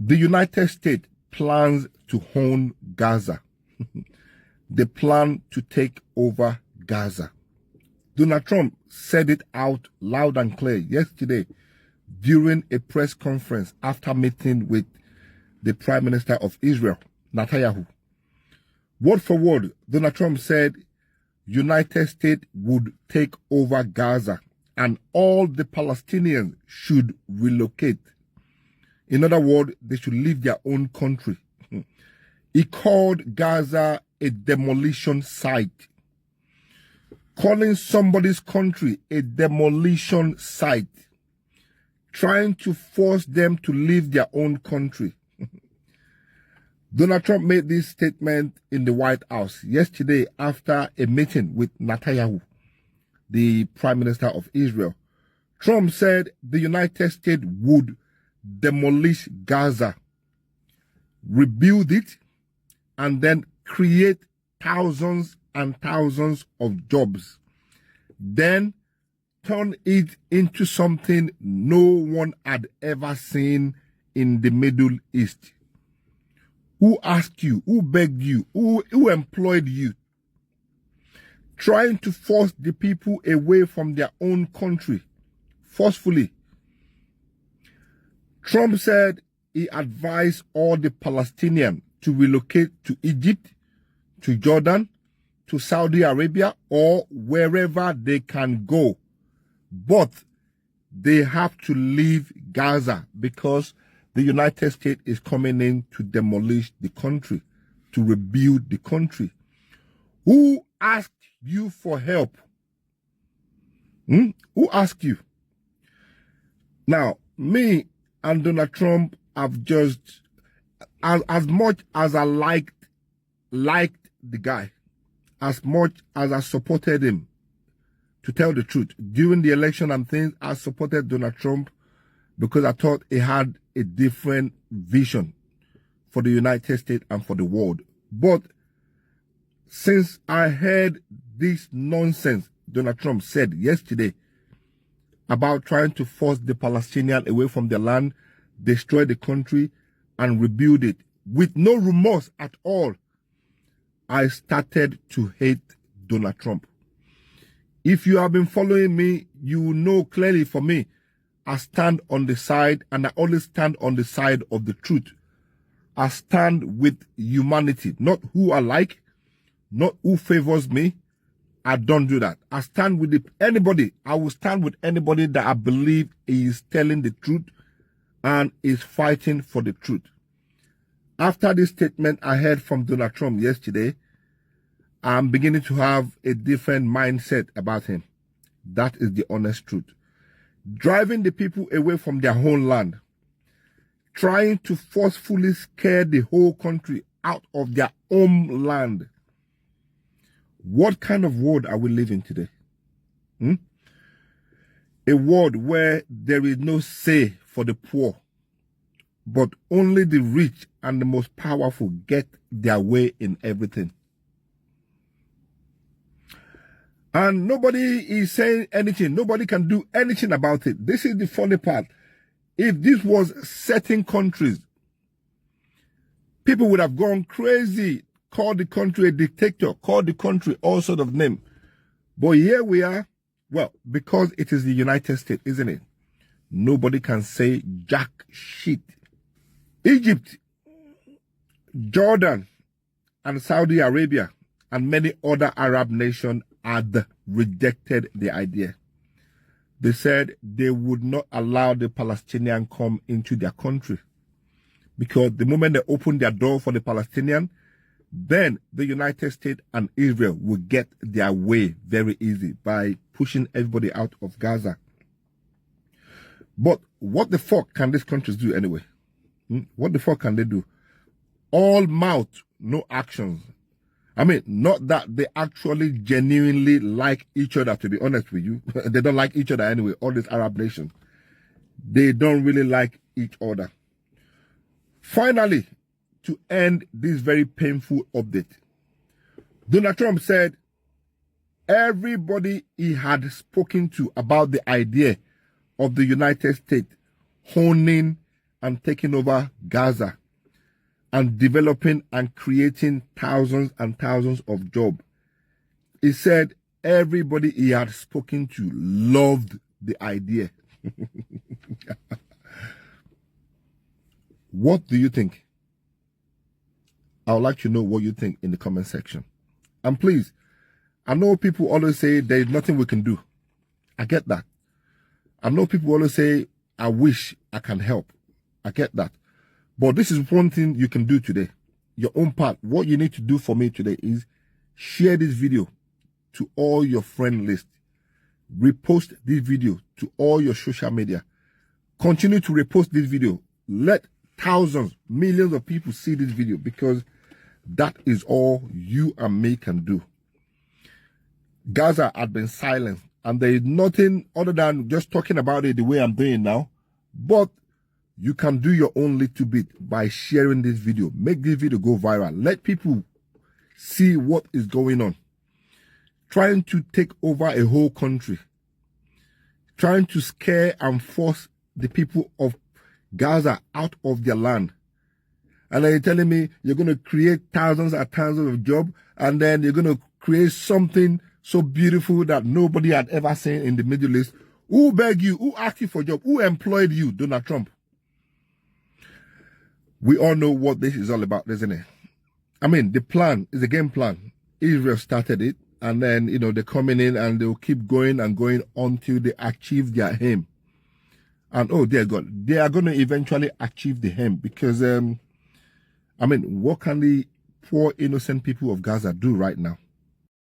The United States plans to own Gaza. They plan to take over Gaza. Donald Trump said it out loud and clear yesterday during a press conference after meeting with the Prime Minister of Israel, Netanyahu. Word for word, Donald Trump said United States would take over Gaza and all the Palestinians should relocate. In other words, they should leave their own country. He called Gaza a demolition site. Calling somebody's country a demolition site. Trying to force them to leave their own country. Donald Trump made this statement in the White House yesterday after a meeting with Netanyahu, the Prime Minister of Israel. Trump said the United States would demolish Gaza, rebuild it, and then create thousands and thousands of jobs. Then turn it into something no one had ever seen in the Middle East. Who asked you? Who begged you? Who employed you? Trying to force the people away from their own country, forcefully. Trump said he advised all the Palestinians to relocate to Egypt, to Jordan, to Saudi Arabia, or wherever they can go. But they have to leave Gaza because the United States is coming in to demolish the country, to rebuild the country. Who asked you for help? Who asked you? Now, me and Donald Trump have just, as much as I liked the guy, as much as I supported him, to tell the truth, during the election and things, I supported Donald Trump because I thought he had a different vision for the United States and for the world. But since I heard this nonsense Donald Trump said yesterday about trying to force the Palestinians away from their land, destroy the country, and rebuild it with no remorse at all, I started to hate Donald Trump. If you have been following me, you will know clearly for me, I stand on the side, and I always stand on the side of the truth. I stand with humanity, not who I like, not who favors me. I don't do that. I stand with anybody. I will stand with anybody that I believe is telling the truth and is fighting for the truth. After this statement I heard from Donald Trump yesterday, I'm beginning to have a different mindset about him. That is the honest truth. Driving the people away from their own land, trying to forcefully scare the whole country out of their own land. What kind of world are we living today? A world where there is no say for the poor, but only the rich and the most powerful get their way in everything. And nobody is saying anything. Nobody can do anything about it. This is the funny part. If this was certain countries, people would have gone crazy, called the country a dictator, called the country all sort of name. But here we are. Well, because it is the United States, isn't it? Nobody can say jack shit. Egypt, Jordan, and Saudi Arabia, and many other Arab nations had rejected the idea. They said they would not allow the Palestinians come into their country. Because the moment they open their door for the Palestinians, then the United States and Israel will get their way very easy by pushing everybody out of Gaza. But what the fuck can these countries do anyway? What the fuck can they do? All mouth, no actions. I mean, not that they actually genuinely like each other, to be honest with you. They don't like each other anyway, all these Arab nations. They don't really like each other. Finally, to end this very painful update, Donald Trump said everybody he had spoken to about the idea of the United States owning and taking over Gaza and developing and creating thousands and thousands of jobs. He said everybody he had spoken to loved the idea. What do you think? I would like to know what you think in the comment section. And please, I know people always say there's nothing we can do. I get that. I know people always say, I wish I can help. I get that. But this is one thing you can do today. Your own part. What you need to do for me today is share this video to all your friend list. Repost this video to all your social media. Continue to repost this video. Let thousands, millions of people see this video, because that is all you and me can do. Gaza had been silent, and there is nothing other than just talking about it the way I'm doing now. But you can do your own little bit by sharing this video. Make this video go viral. Let people see what is going on. Trying to take over a whole country. Trying to scare and force the people of Gaza out of their land. And then you're telling me you're going to create thousands and thousands of jobs, and then you're going to create something so beautiful that nobody had ever seen in the Middle East. Who begged you? Who asked you for a job? Who employed you? Donald Trump. We all know what this is all about, isn't it? I mean, the plan is a game plan. Israel started it, and then, they're coming in and they'll keep going and going until they achieve their aim. And, oh, dear God, they are going to eventually achieve the aim, because, what can the poor, innocent people of Gaza do right now?